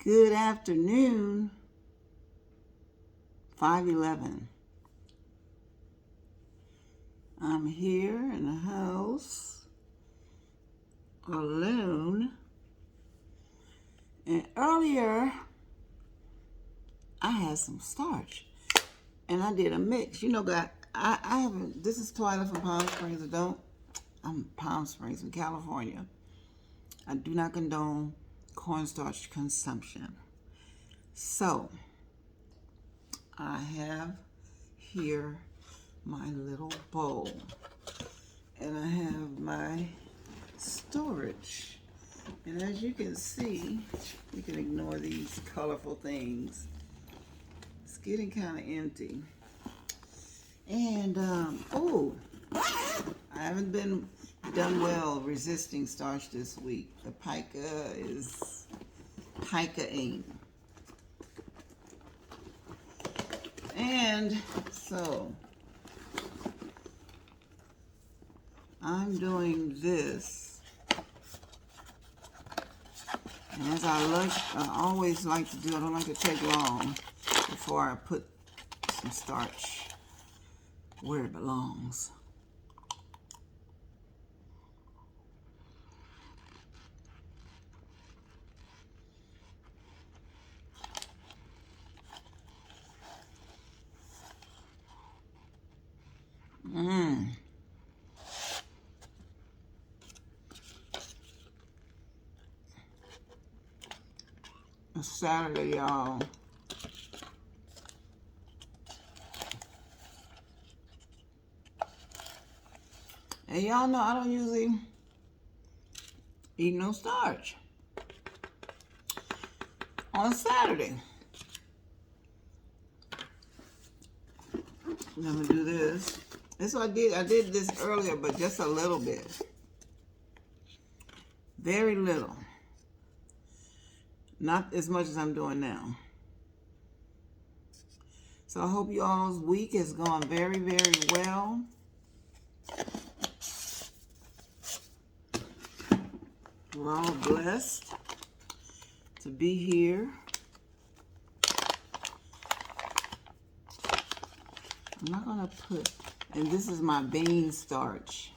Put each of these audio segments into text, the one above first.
Good afternoon, 5:11. I'm here in the house alone. And earlier, I had some starch. And I did a mix. You know, God, I haven't, this is Twilight from Palm Springs. I'm Palm Springs in California. I do not condone cornstarch consumption. So, I have here my little bowl. And I have my storage. And as you can see, you can ignore these colorful things. It's getting kind of empty. And, I haven't done well resisting starch this week. The pica is pica-ing. And so, I'm doing this. And as I always like to do, I don't like to take long before I put some starch where it belongs. It's Saturday, y'all. And y'all know I don't usually eat no starch on Saturday. I'm gonna do this. That's what I did. I did this earlier, but just a little bit. Very little. Not as much as I'm doing now. So I hope you all's week has gone very, very well. We're all blessed to be here. I'm not gonna put, and this is my bean starch.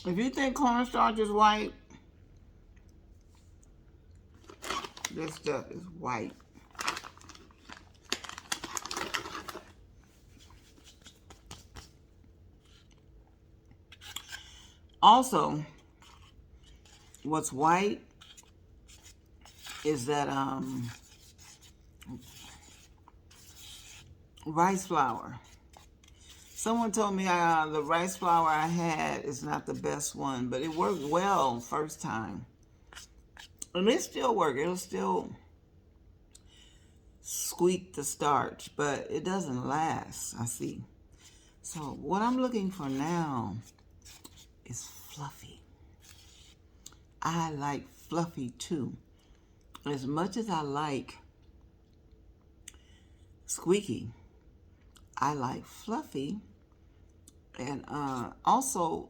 If you think cornstarch is white, this stuff is white. Also, what's white is that rice flour. Someone told me the rice flour I had is not the best one, but it worked well first time. And it still works. It'll still squeak the starch, but it doesn't last, I see. So what I'm looking for now is fluffy. I like fluffy too. As much as I like squeaky, I like fluffy and also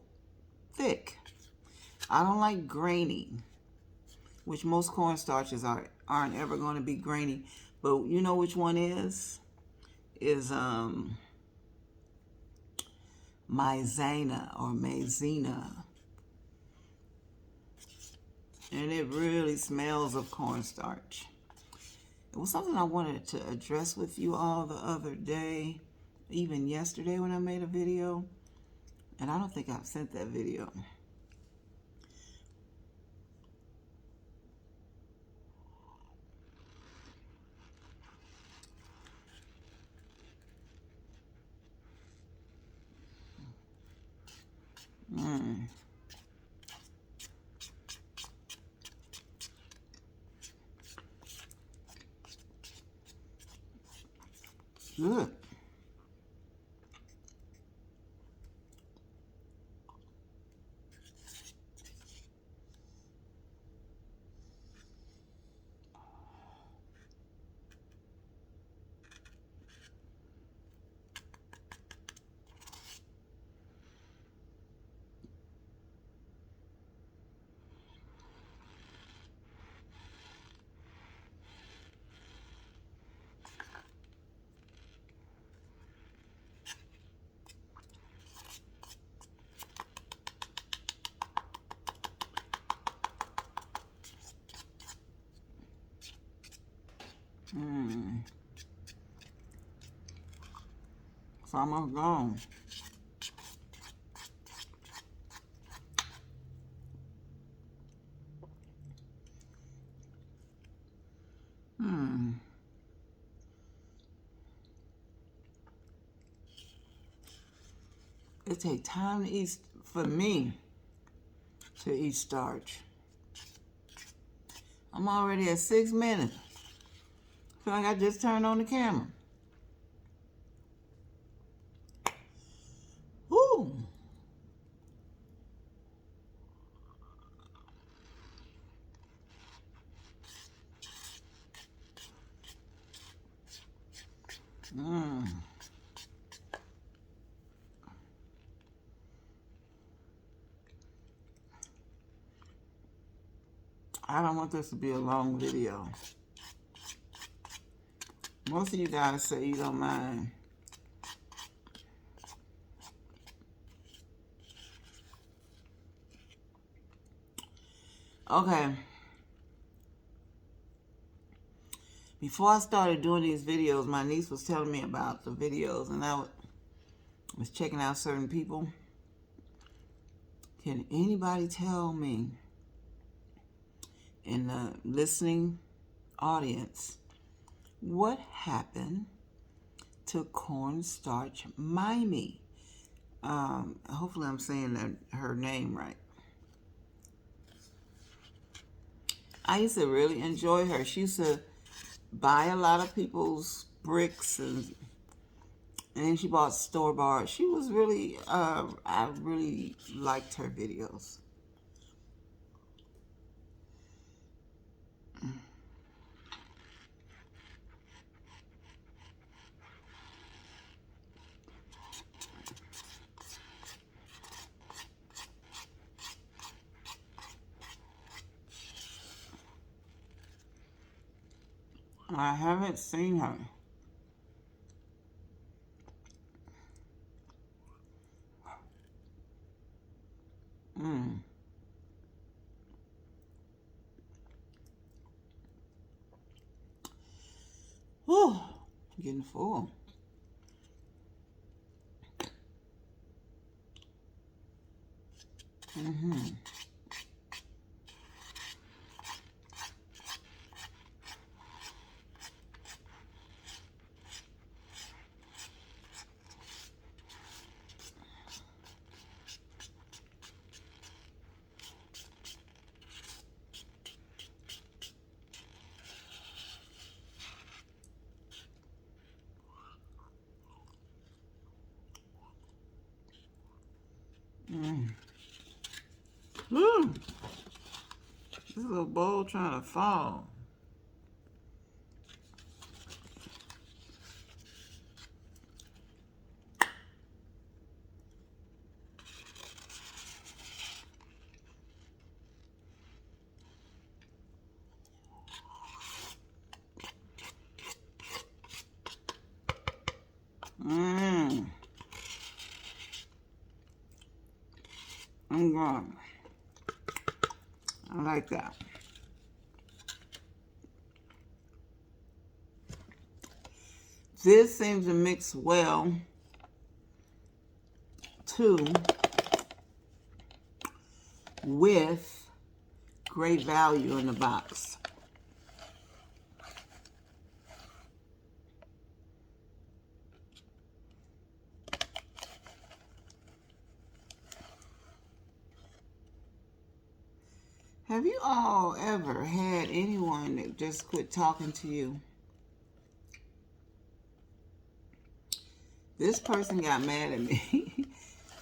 thick. I don't like grainy, which most cornstarches aren't ever going to be grainy. But you know which one is? Is maizena or maizena. And it really smells of cornstarch. It was something I wanted to address with you all the other day, even yesterday when I made a video. And I don't think I've sent that video. Good. It's almost gone. It takes time to eat, for me, to eat starch. I'm already at 6 minutes. Feel like I just turned on the camera. Woo! I don't want this to be a long video. Most of you guys say you don't mind. Okay. Before I started doing these videos, my niece was telling me about the videos, and I was checking out certain people. Can anybody tell me in the listening audience what happened to Cornstarch Mimey? Hopefully I'm saying her name right. I used to really enjoy her. She used to buy a lot of people's bricks, and then she bought store-bought. She was really, I really liked her videos. I haven't seen her. Whew, I'm getting full. Woo! This little bowl trying to fall. I'm going. I like that. This seems to mix well too with Great Value in the box. Have you all ever had anyone that just quit talking to you? This person got mad at me.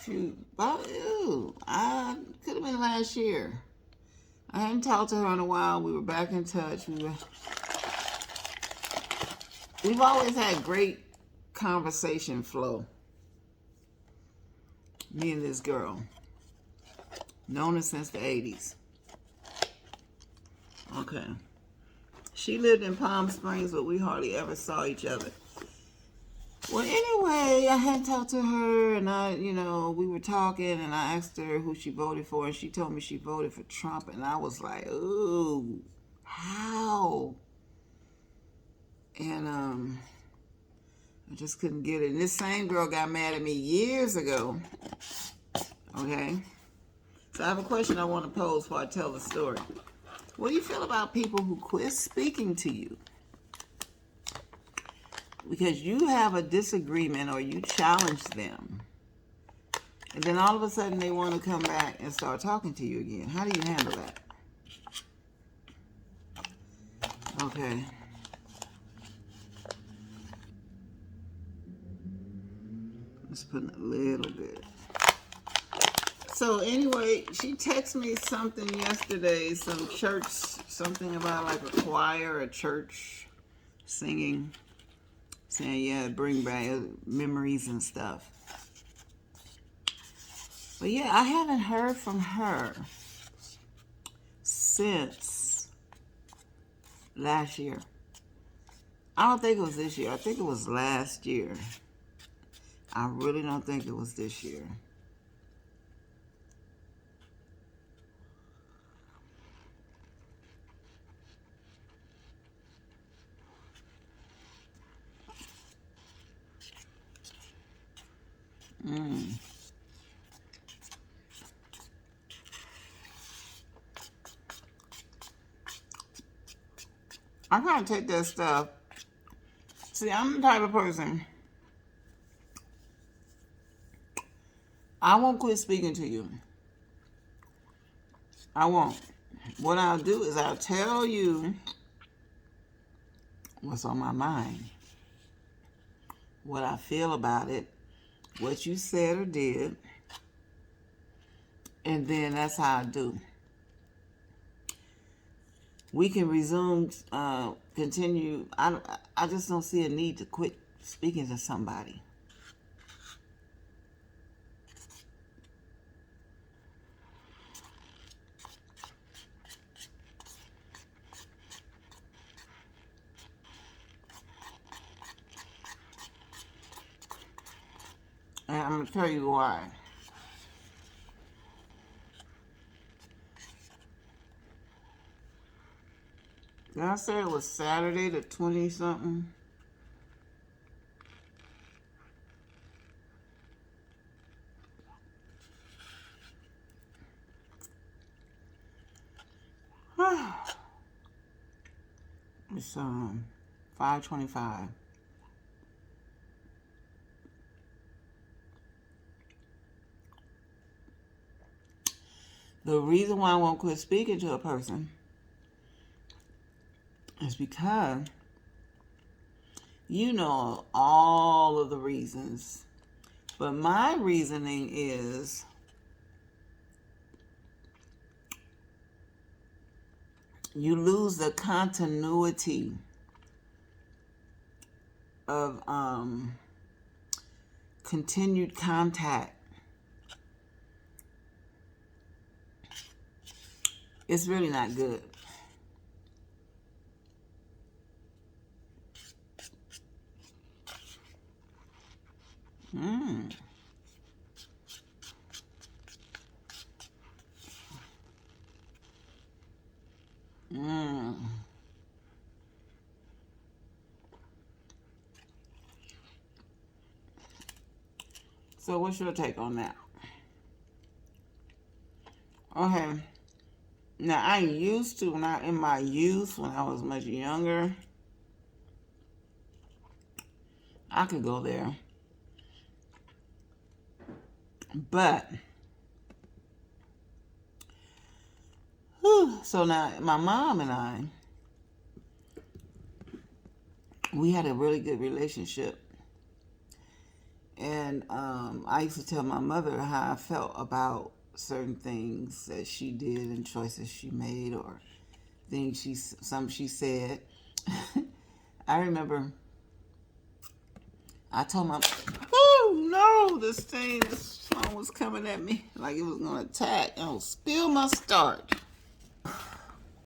Shoot, about, I could have been last year. I hadn't talked to her in a while. We were back in touch. We've always had great conversation flow. Me and this girl. Known her since the 80s. Okay. She lived in Palm Springs, but we hardly ever saw each other. Well, anyway, I hadn't talked to her, and we were talking, and I asked her who she voted for, and she told me she voted for Trump, and I was like, ooh, how? And I just couldn't get it. And this same girl got mad at me years ago. Okay? So I have a question I want to pose before I tell the story. What do you feel about people who quit speaking to you? Because you have a disagreement or you challenge them. And then all of a sudden they want to come back and start talking to you again. How do you handle that? Okay. Let's put in a little bit. So anyway, she texted me something yesterday, some church, something about like a choir, a church singing. Saying, yeah, bring back memories and stuff. But yeah, I haven't heard from her since last year. I don't think it was this year. I think it was last year. I really don't think it was this year. I can't take that stuff. See, I'm the type of person, I won't quit speaking to you. I won't. What I'll do is I'll tell you what's on my mind, what I feel about it, what you said or did, and then that's how I do. We can resume, continue. I just don't see a need to quit speaking to somebody. And I'm going to tell you why. Did I say it was Saturday the 20-something? It's 5:25. The reason why I won't quit speaking to a person is because you know all of the reasons. But my reasoning is you lose the continuity of continued contact. It's really not good. So what's your take on that? Okay. Now, I used to, in my youth, when I was much younger, I could go there. But, so now, my mom and I, we had a really good relationship. And I used to tell my mother how I felt about certain things that she did and choices she made or things she said. I remember I told my, oh no, this phone was coming at me like it was gonna attack. I'll spill my starch.